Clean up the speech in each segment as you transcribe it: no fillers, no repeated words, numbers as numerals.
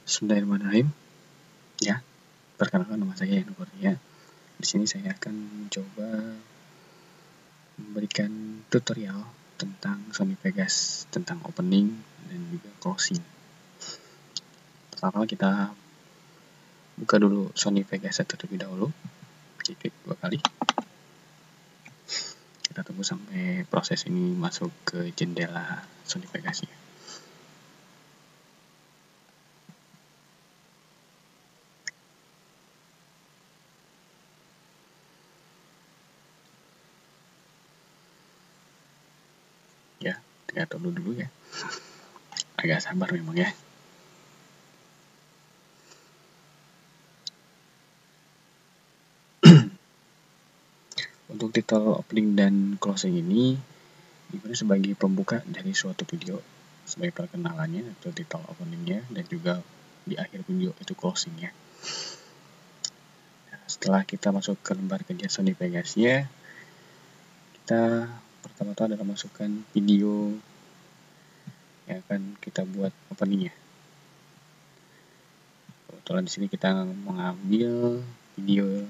Bismillahirrahmanirrahim. Ya, perkenalkan nama saya Eno Kurnia. Di sini saya akan mencoba memberikan tutorial tentang Sony Vegas, tentang opening dan juga closing. Pertama kita buka dulu Sony Vegas terlebih dahulu. Klik 2 kali. Kita tunggu sampai proses ini masuk ke jendela Sony Vegas-nya. Ya, kita tunggu dulu ya. Agak sabar memang ya. Untuk title opening dan closing ini digunakan sebagai pembuka dari suatu video, sebagai perkenalannya atau title openingnya, dan juga di akhir video itu closingnya. Nah, setelah kita masuk ke lembar kerja Sony Vegas-nya, kita pertama-tama adalah masukkan video yang akan kita buat openingnya. Kebetulan di sini kita mengambil video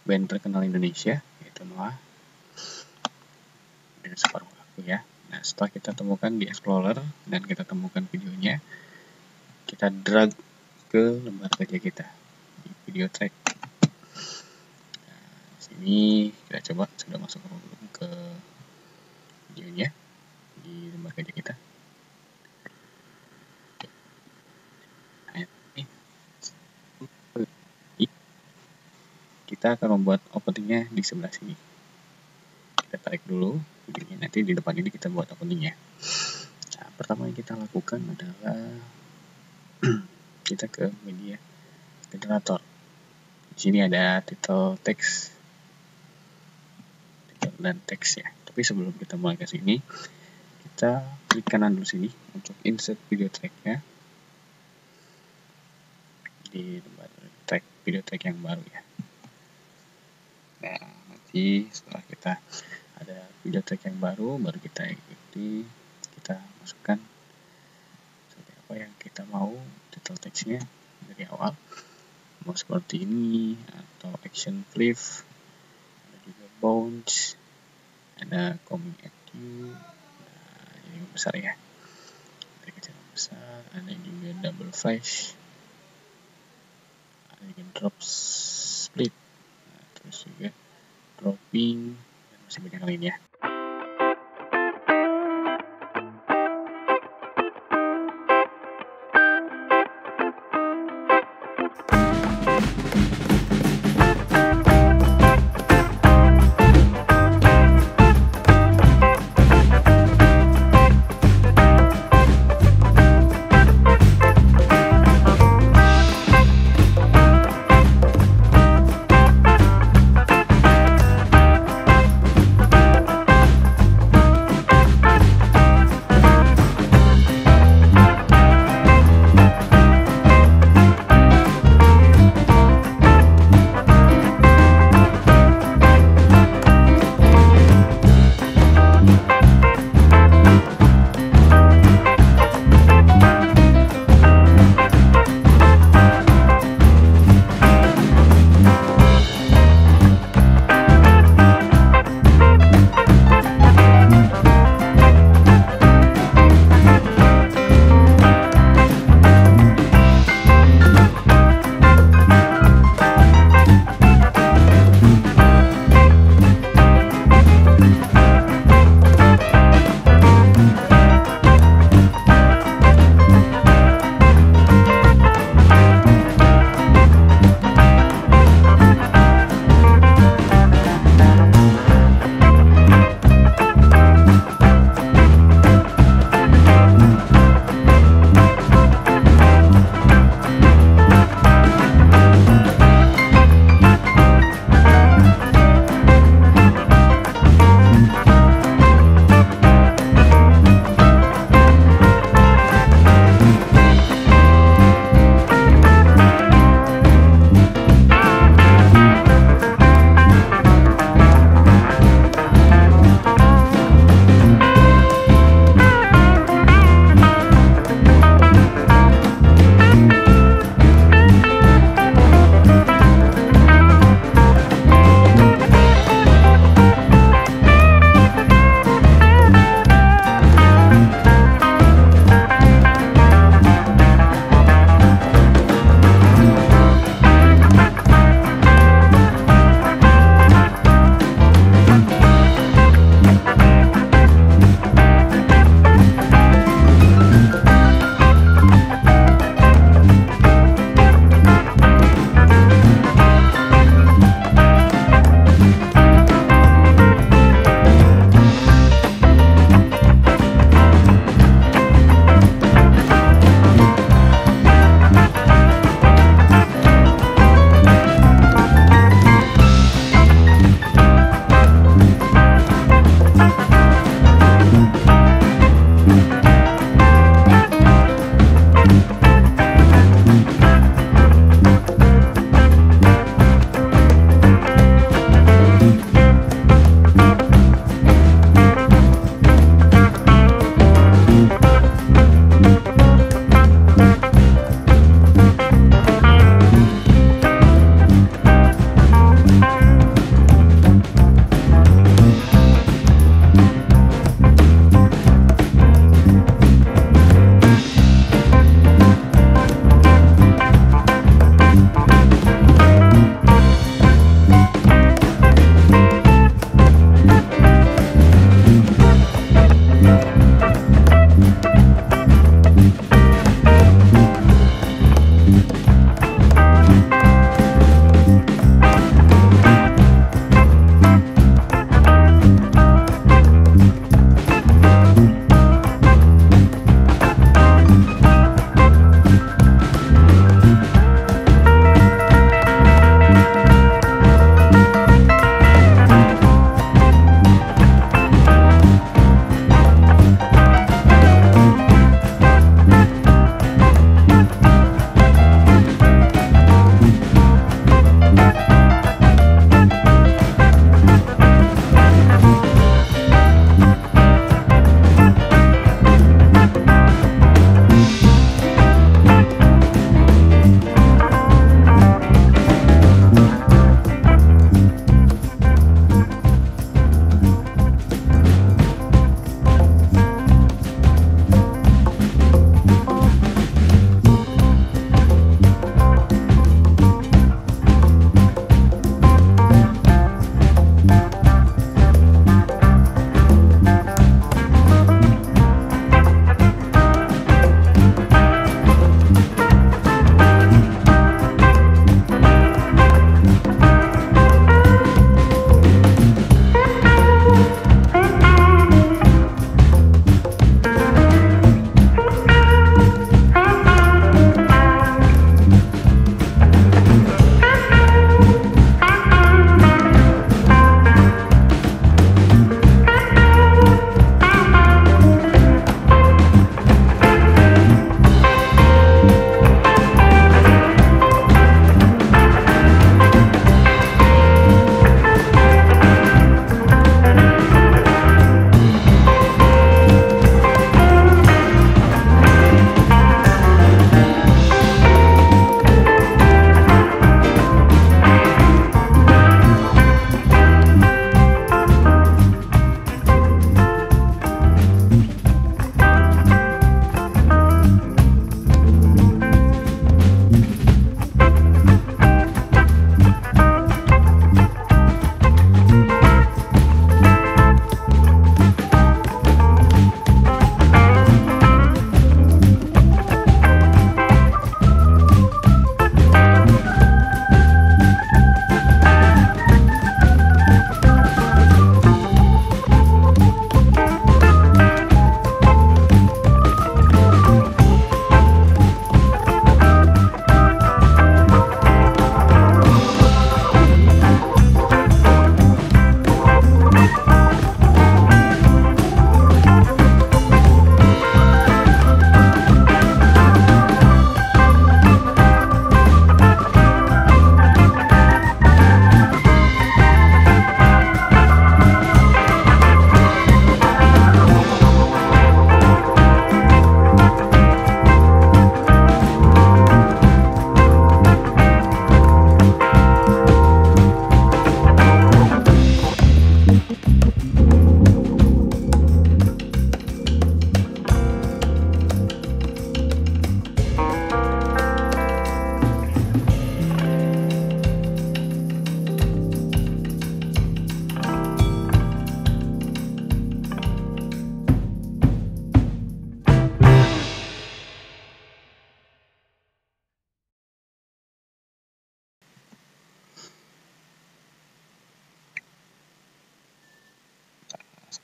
band terkenal Indonesia, yaitu Noah dengan separuh aku ya. Nah, setelah kita temukan di Explorer dan kita temukan videonya, kita drag ke lembar kerja kita di video track. Nah, di sini kita coba sudah masuk ke videonya di lembar kerja kita. Kita akan membuat openingnya di sebelah sini. Kita tarik dulu videonya, nanti di depan ini kita buat openingnya. Nah, pertama yang kita lakukan adalah kita ke media generator. Di sini ada title text, title dan teks ya. Tapi sebelum kita mulai ke sini, kita klik kanan dulu sini untuk insert video tracknya di lembar track video track yang baru ya. Nah, nanti setelah kita ada video track yang baru kita ikuti, kita masukkan seperti apa yang kita mau title text-nya dari awal, mau seperti ini atau action flip, ada juga bounce, ada coming at you, nah, ini besar ya, dari kecil besar, ada juga double flash, ada juga drop split, nah, terus juga dropping, dan masih banyak lainnya.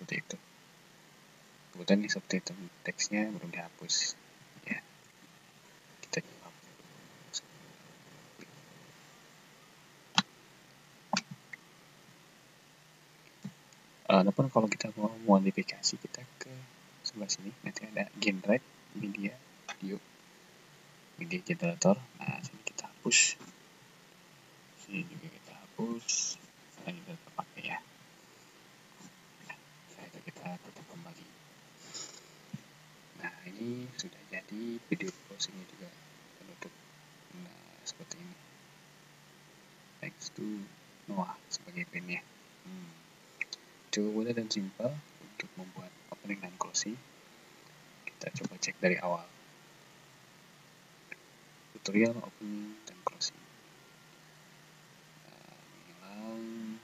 seperti itu. Kemudian ini subtitle teksnya belum dihapus ya, kita coba hapus. Adapun kalau kita mau modifikasi, kita ke sebelah sini nanti ada generate media generator. Nah sini kita hapus, sini juga kita hapus, sekarang kita tetap pakai ya. Nah itu kita tutup kembali. Nah ini sudah jadi video closingnya juga penutup. Nah seperti ini, thanks to Noah sebagai bandnya. Cukup mudah dan simpel untuk membuat opening dan closing. Kita coba cek dari awal, tutorial opening dan closing. Hilang.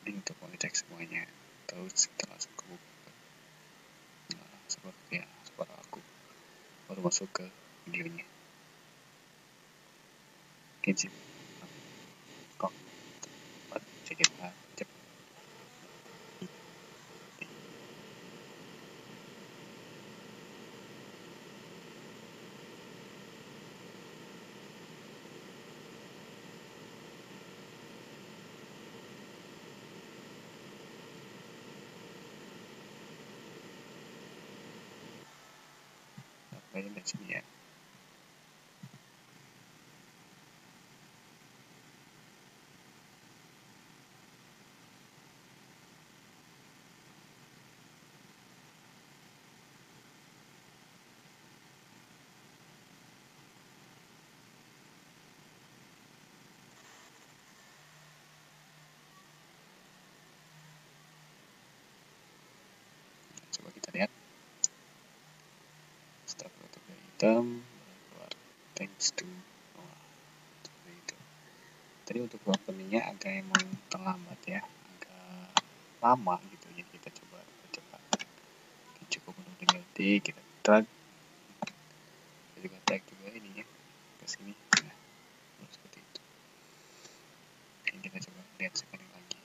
Ini untuk mengecek semuanya, terus kita langsung ke buku. Nah, seperti aku baru masuk ke videonya. Mungkin sih kok cek kita cek. Sampai dari sini ya. Coba kita lihat. Setelah penutup dari hitam, keluar thanks to Noah. Seperti itu. Tadi untuk openingnya agak emang terlambat ya, agak lama gitu, jadi kita coba cepat. Cukup untuk 3 detik, kita drag, kita juga tag juga ini ya ke sini. Nah, seperti itu. Oke, kita coba lihat sekali lagi.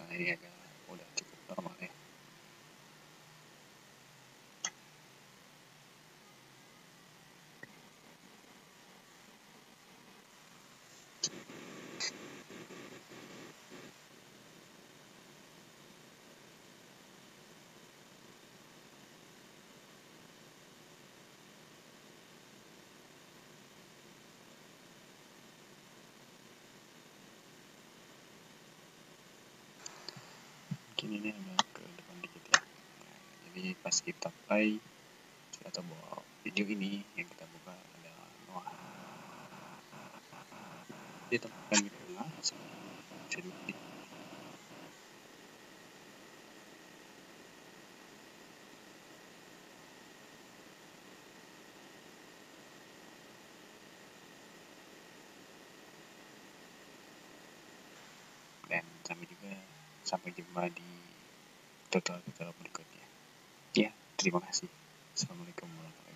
Nah ini agak udah cukup normal ya. Mungkin ini agak ke depan dikit ya. Nah, jadi pas kita play, kita tahu bahwa video ini yang kita buka adalah Noah. Ditempatkan di tengah, jadi dan sampai jumpa di tutorial berikutnya. Ya, terima kasih. Assalamualaikum warahmatullahi wabarakatuh.